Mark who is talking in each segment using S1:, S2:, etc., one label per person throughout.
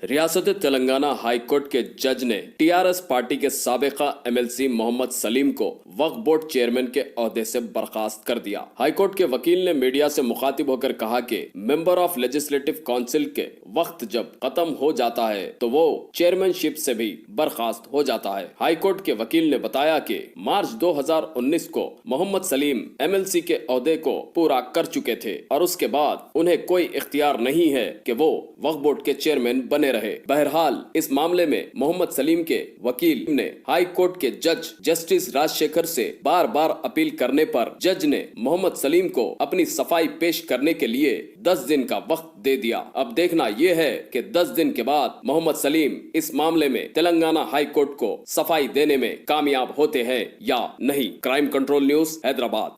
S1: रियासत Telangana high court के जज ने टीआरएस पार्टी के साबिका एमएलसी मोहम्मद सलीम को वक्फ बोर्ड चेयरमैन के ओहदे से बर्खास्त कर दिया। हाई कोर्ट के वकील ने मीडिया से मुखातिब होकर कहा कि मेंबर ऑफ लेजिस्लेटिव काउंसिल के वक्त जब खत्म हो जाता है तो वो चेयरमैनशिप से भी बर्खास्त हो जाता है। हाई कोर्ट के वकील ने बताया कि मार्च 2019 को मोहम्मद सलीम एमएलसी के ओहदे को पूरा कर चुके थे और उसके बाद उन्हें कोई इख्तियार नहीं है कि वो वक्फ बोर्ड के चेयरमैन बने रहे। बहरहाल इस मामले में मोहम्मद सलीम के वकील ने हाई कोर्ट के जज जस्टिस राजशेखर से बार बार अपील करने पर जज ने मोहम्मद सलीम को अपनी सफाई पेश करने के लिए 10 दिन का वक्त दे दिया। अब देखना ये है कि 10 दिन के बाद मोहम्मद सलीम इस मामले में तेलंगाना हाई कोर्ट को सफाई देने में कामयाब होते हैं या नहीं। Crime control news, Hyderabad.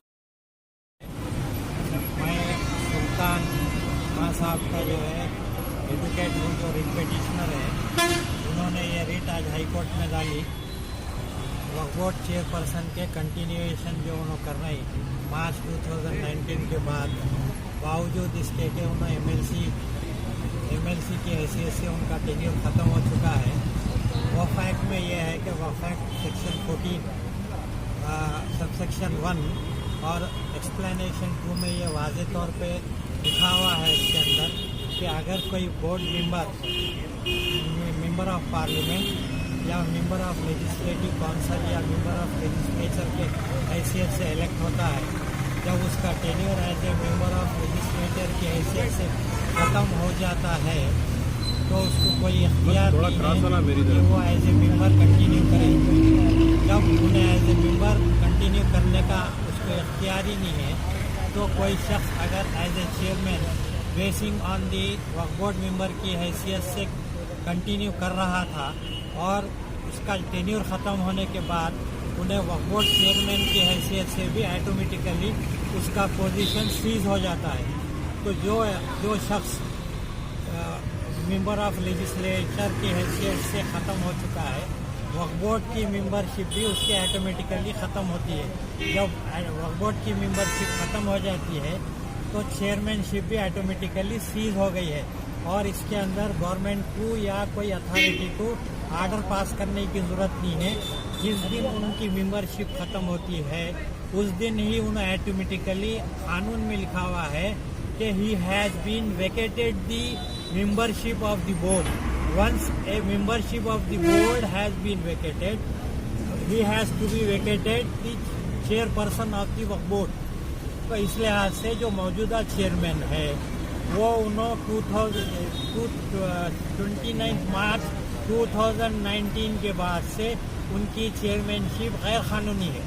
S2: साहब का जो है एडवोकेट जो रिट पिटिशनर है, उन्होंने ये रिट आज हाई कोर्ट में डाली। वक्फ बोर्ड चेयरपर्सन के कंटिन्यूएशन जो उन्होंने कर रहे मार्च 2019 के बाद, बावजूद इसके कि उन्होंने एमएलसी की हैसियत से उनका टेन्योर ख़त्म हो चुका है। वक्फ एक्ट में यह है कि वक्फ एक्ट सेक्शन 14 सबसेक्शन 1 और एक्सप्लेनेशन 2 में ये वाज़े तौर पे लिखा हुआ है इसके अंदर कि अगर कोई बोर्ड मेंबर ऑफ पार्लियामेंट या मेंबर ऑफ लेजिस्लेटिव काउंसिल या मेंबर ऑफ लेजिस्लेचर के हैसियत से इलेक्ट होता है, जब उसका tenure as a member of legislature की हैसियत से ख़त्म हो जाता है तो उसको कोई इख्तियार नहीं है कि वो एज ए मेंबर कंटिन्यू करे। जब उन्हें एज ए मेंबर कंटिन्यू करने का उसको इख्तियार ही नहीं है तो कोई शख्स अगर as a chairman basing on the Waqf board member की हैसियत से कंटिन्यू कर रहा था और उसका टेन्योर ख़त्म होने के बाद उन्हें वक्फ बोर्ड चेयरमैन की हैसियत से भी ऑटोमेटिकली उसका पोजीशन सीज हो जाता है। तो जो शख्स मेंबर ऑफ लेजिस्लेचर की हैसियत से ख़त्म हो चुका है, वक्फ बोर्ड की मेंबरशिप भी उसकी ऑटोमेटिकली ख़त्म होती है। जब वक्फ बोर्ड की मेंबरशिप ख़त्म हो जाती है तो चेयरमैनशिप भी ऑटोमेटिकली सीज हो गई है और इसके अंदर गवर्नमेंट को या कोई अथॉरिटी को आर्डर पास करने की ज़रूरत नहीं है। जिस दिन उनकी मेंबरशिप ख़त्म होती है उस दिन ही उन्हें ऑटोमेटिकली कानून में लिखा हुआ है कि he has been vacated the membership of the board. Once a membership of the board has been vacated, he has to be vacated the chairperson of the Waqf board. तो इस लिहाज से जो मौजूदा चेयरमैन है वो उन्होंने 29 मार्च 2019 के बाद से उनकी चेयरमैनशिप गैर कानूनी है।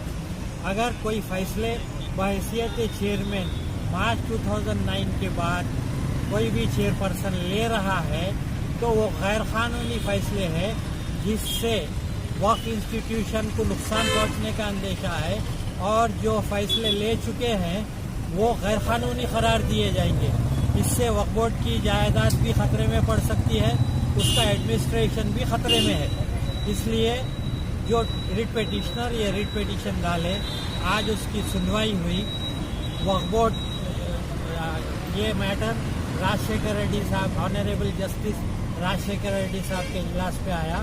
S2: अगर कोई फैसले बहैसियत चेयरमैन मार्च 2009 के बाद कोई भी चेयरपर्सन ले रहा है तो वो गैर कानूनी फैसले है जिससे वक्फ इंस्टीट्यूशन को नुकसान पहुंचने का अंदेशा है और जो फैसले ले चुके हैं वो गैर कानूनी करार दिए जाएंगे। इससे वक्फ बोर्ड की जायदाद भी खतरे में पड़ सकती है, उसका एडमिनिस्ट्रेशन भी खतरे में है। इसलिए जो रिट पिटिशनर ये रिट पिटिशन डाले, आज उसकी सुनवाई हुई। वक्फ बोर्ड ये मैटर राजशेखर रेड्डी साहब, ऑनरेबल जस्टिस राजशेखर रेड्डी साहब के इजलास पे आया।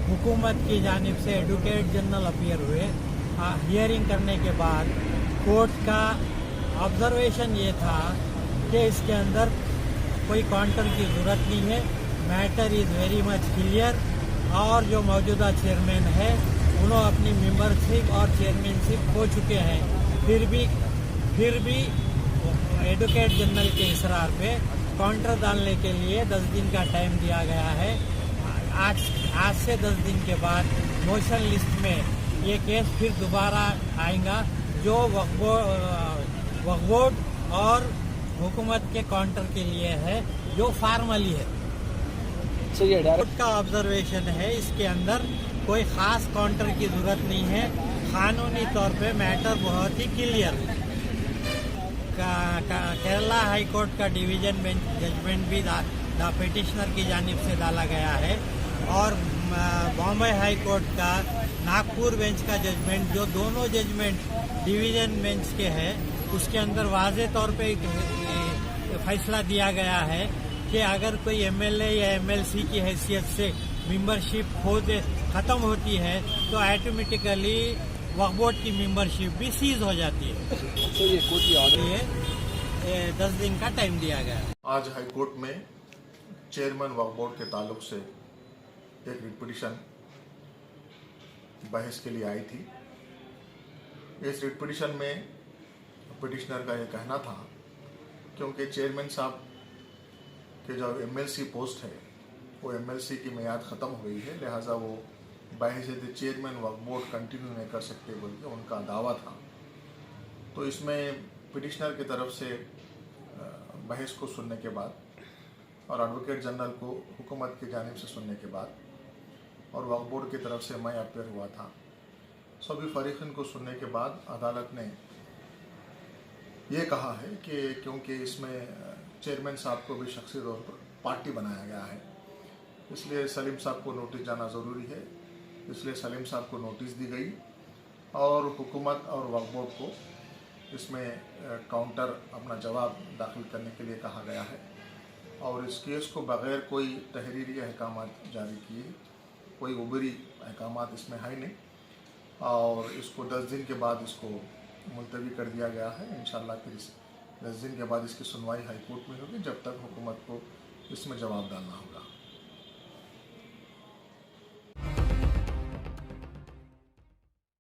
S2: हुकूमत की जानिब से एडवोकेट जनरल अपीयर हुए। हियरिंग करने के बाद कोर्ट का ऑब्जर्वेशन ये था कि इसके अंदर कोई काउंटर की ज़रूरत नहीं है, matter is very much clear और जो मौजूदा चेयरमैन है उन्होंने अपनी मेंबरशिप और चेयरमैनशिप खो चुके हैं। फिर भी एडवोकेट जनरल के इसरार पे काउंटर डालने के लिए 10 दिन का टाइम दिया गया है। आज से 10 दिन के बाद मोशन लिस्ट में ये केस फिर दोबारा आएगा जो वक्फ बोर्ड और हुकूमत के काउंटर के लिए है, जो फार्मली है। कोर्ट का ऑब्जर्वेशन है, इसके अंदर कोई ख़ास काउंटर की ज़रूरत नहीं है। कानूनी तौर पे मैटर बहुत ही क्लियर है। केरला हाई कोर्ट का डिवीज़न बेंच जजमेंट भी द पिटिशनर की जानिब से डाला गया है और बॉम्बे हाई कोर्ट का नागपुर बेंच का जजमेंट, जो दोनों जजमेंट डिवीज़न बेंच के हैं, उसके अंदर वाज़े तौर पे फैसला दिया गया है कि अगर कोई एमएलए या एमएलसी की हैसियत से मेंबरशिप खत्म होती है तो ऑटोमेटिकली वक्फ बोर्ड की मेंबरशिप भी सीज हो जाती है।
S3: तो ये कोर्ट की ऑर्डर
S2: ये 10 दिन का टाइम दिया गया।
S4: आज हाईकोर्ट में चेयरमैन वक्फ बोर्ड के ताल्लुक से एक रिट पिटीशन बहस के लिए आई थी। इस रिट पिटीशन में पिटिशनर का ये कहना था क्योंकि चेयरमैन साहब के जो एमएलसी पोस्ट है वो एमएलसी की मियाद ख़त्म हो गई है, लिहाजा वो बहैसियत चेयरमैन वक्फ बोर्ड कंटिन्यू नहीं कर सकते बोल के उनका दावा था। तो इसमें पिटिशनर की तरफ से बहस को सुनने के बाद और एडवोकेट जनरल को हुकूमत की जानिब से सुनने के बाद और वक्फ बोर्ड की तरफ से मैं अपेयर हुआ था, सभी फरीक़न को सुनने के बाद अदालत ने ये कहा है कि क्योंकि इसमें चेयरमैन साहब को भी शख्सी तौर पर पार्टी बनाया गया है, इसलिए सलीम साहब को नोटिस जाना ज़रूरी है। इसलिए सलीम साहब को नोटिस दी गई और हुकूमत और वक्फ बोर्ड को इसमें काउंटर अपना जवाब दाखिल करने के लिए कहा गया है और इस केस को बग़ैर कोई तहरीरी अहकामात जारी किए, कोई उबरी अहकामात इसमें है नहीं और इसको 10 दिन के बाद इसको मुलतवी कर दिया गया है। इंशाअल्लाह फिर इस 10 दिन के बाद इसकी सुनवाई हाई कोर्ट में होगी, जब तक हुकूमत को इसमें जवाब डालना होगा।